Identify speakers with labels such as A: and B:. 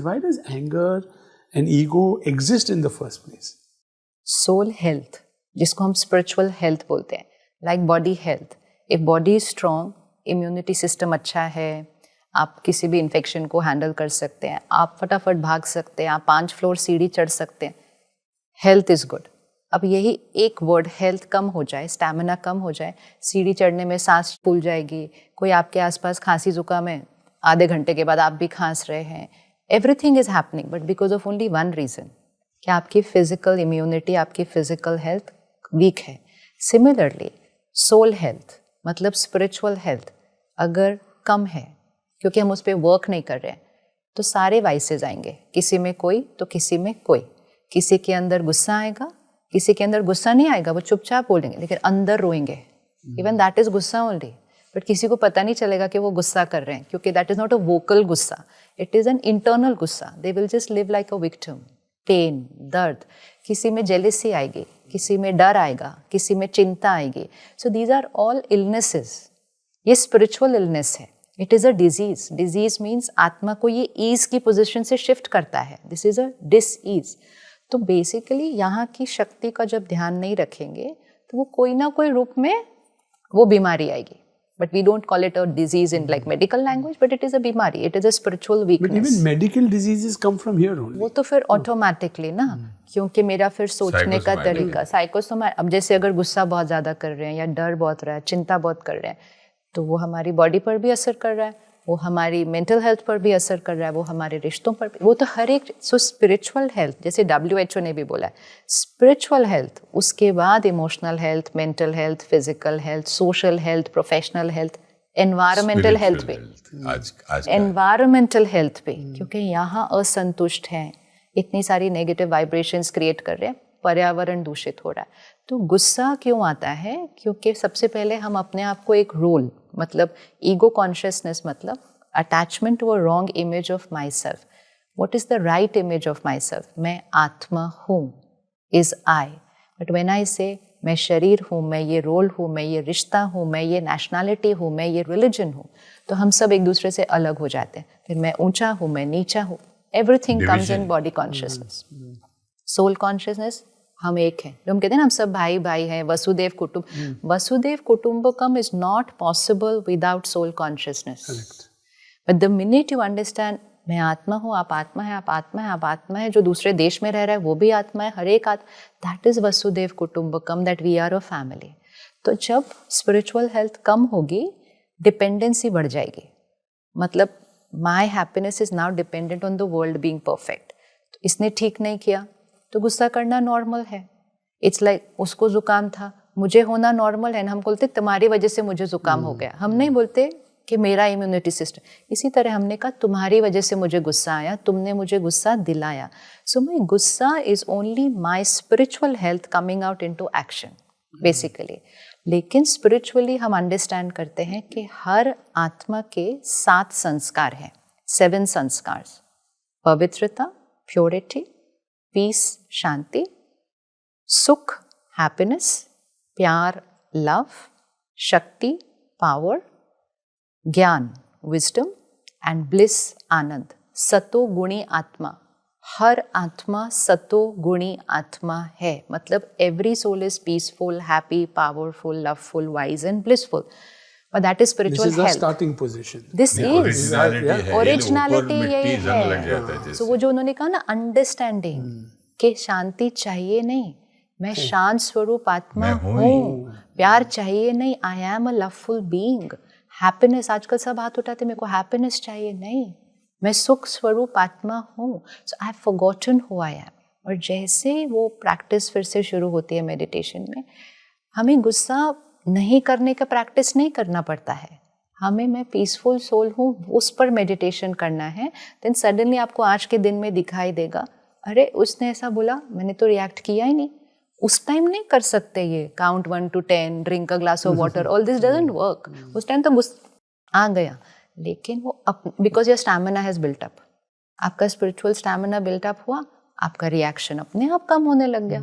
A: it? Why does anger and ego exist in the first place?
B: Soul health, जिसको हम spiritual health बोलते हैं, like body health. If body is strong, immunity system अच्छा है, आप किसी भी इन्फेक्शन को हैंडल कर सकते हैं, आप फटाफट भाग सकते हैं, आप 5 फ्लोर सीढ़ी चढ़ सकते हैं. Health is good. अब यही एक वर्ड हेल्थ कम हो जाए, स्टैमिना कम हो जाए, सीढ़ी चढ़ने में सांस फूल जाएगी, कोई आपके आसपास खांसी जुकाम है, आधे घंटे के बाद आप भी खांस रहे हैं, everything is happening but because of only one reason, कि आपकी फिजिकल इम्यूनिटी, आपकी फिजिकल हेल्थ वीक है. सिमिलरली सोल हेल्थ मतलब स्पिरिचुअल हेल्थ अगर कम है, क्योंकि हम उस पर वर्क नहीं कर रहे हैं, तो सारे वाइसेस आएंगे, किसी में कोई तो किसी में कोई. किसी के अंदर गुस्सा आएगा, किसी के अंदर गुस्सा नहीं आएगा, वो चुपचाप बोलेंगे लेकिन अंदर रोएंगे. इवन दैट इज गुस्सा ओनली, बट किसी को पता नहीं चलेगा कि वो गुस्सा कर रहे हैं, क्योंकि that is not a vocal गुस्सा, इट इज एन इंटरनल गुस्सा. They will just live like a victim. Pain, दर्द, किसी में जेलिसी आएगी, किसी में डर आएगा, किसी में चिंता आएगी. So these are all illnesses. ये स्पिरिचुअल इलनेस है. It is a disease. Disease means आत्मा को ये ईज की पोजिशन से शिफ्ट करता है. This is a disease. तो बेसिकली यहाँ की शक्ति का जब ध्यान नहीं रखेंगे तो वो कोई ना कोई रूप में वो बीमारी आएगी. But we don't call it a disease in like medical language, but it is a बीमारी, it is a spiritual weakness.
A: But even medical diseases come from here only.
B: वो तो फिर ऑटोमेटिकली ना, क्योंकि मेरा फिर सोचने का तरीका साइकोसोमा. अब जैसे अगर गुस्सा बहुत ज़्यादा कर रहे हैं या डर बहुत रहा है, चिंता बहुत कर रहे हैं, तो वो हमारी बॉडी पर भी असर कर रहा है, वो हमारी मेंटल हेल्थ पर भी असर कर रहा है, वो हमारे रिश्तों पर भी. वो तो हर एक. सो स्पिरिचुअल हेल्थ, जैसे WHO ने भी बोला है, स्पिरिचुअल हेल्थ, उसके बाद emotional health, mental health, physical health, social health, professional health, environmental health पे, एनवायरमेंटल हेल्थ पे, क्योंकि यहाँ असंतुष्ट हैं, इतनी सारी नेगेटिव वाइब्रेशंस क्रिएट कर रहे हैं, पर्यावरण दूषित हो रहा है. तो गुस्सा क्यों आता है? क्योंकि सबसे पहले हम अपने आप को एक रोल, मतलब ईगो कॉन्शियसनेस, मतलब attachment to a wrong image of my self. What is the right image of my self? मैं आत्मा हूँ, is I. But when I say मैं शरीर हूँ, मैं ये रोल हूँ, मैं ये रिश्ता हूँ, मैं ये नेशनैलिटी हूँ, मैं ये रिलीजन हूँ, तो हम सब एक दूसरे से अलग हो जाते हैं. फिर मैं ऊंचा हूँ, मैं नीचा हूँ. Everything comes in body consciousness. Soul consciousness, हम एक हैं. जो हम कहते हैं ना, हम सब भाई भाई हैं, वसुदेव कुटुंब. वसुदेव कुटुंबकम is not possible without soul consciousness. But the minute you understand मैं आत्मा हूँ, आप आत्मा है, आप आत्मा है, आप आत्मा है, जो दूसरे देश में रह रहा है वो भी आत्मा है, हर एक दैट इज वसुदेव कुटुंबकम, that we are a family. तो जब स्पिरिचुअल हेल्थ कम होगी, डिपेंडेंसी बढ़ जाएगी. मतलब my happiness is now dependent on the world being perfect. तो इसने ठीक नहीं किया तो गुस्सा करना नॉर्मल है. इट्स लाइक उसको जुकाम था, मुझे होना नॉर्मल है ना. हम बोलते तुम्हारी वजह से मुझे जुकाम हो गया, हम नहीं बोलते कि मेरा इम्यूनिटी सिस्टम. इसी तरह हमने कहा तुम्हारी वजह से मुझे गुस्सा आया, तुमने मुझे गुस्सा दिलाया. सो माई गुस्सा is only my spiritual health coming out into action basically. लेकिन स्पिरिचुअली हम अंडरस्टैंड करते हैं कि हर आत्मा के 7 संस्कार हैं, 7 संस्कार. पवित्रता, प्योरिटी, पीस, शांति, सुख, हैप्पीनेस, प्यार, लव, शक्ति, पावर, ज्ञान, विजडम, एंड ब्लिस, आनंद. सतो गुणी आत्मा. हर आत्मा सतो गुणी आत्मा है. मतलब every soul is peaceful, happy, powerful, loveful, wise and blissful. But that is spiritual health.
A: This is the starting position.
B: This is originality. यही
C: है.
B: So वो जो उन्होंने कहा ना, अंडरस्टैंडिंग कि शांति चाहिए नहीं, मैं शांत स्वरूप आत्मा हूँ. प्यार चाहिए नहीं, I am a loveful being. Happiness, आजकल सब हाथ उठाते मेरे को हैप्पीनेस चाहिए, नहीं, मैं सुख स्वरूप आत्मा हूँ. So I have forgotten who I am. और जैसे वो प्रैक्टिस फिर से शुरू होती है मेडिटेशन में, हमें गुस्सा नहीं करने का प्रैक्टिस नहीं करना पड़ता है. हमें मैं पीसफुल सोल हूँ उस पर मेडिटेशन करना है. देन सडनली आपको आज के दिन में दिखाई देगा, अरे उसने ऐसा बोला, मैंने तो रिएक्ट किया ही नहीं. उस टाइम नहीं कर सकते ये count 1 to 10, drink a glass of water, all this doesn't work. उस टाइम तो गुस्सा आ गया, लेकिन वो because your stamina has built up. आपका स्पिरिचुअल स्टैमिना बिल्ट अप हुआ, आपका रिएक्शन अपने आप कम होने लग गया.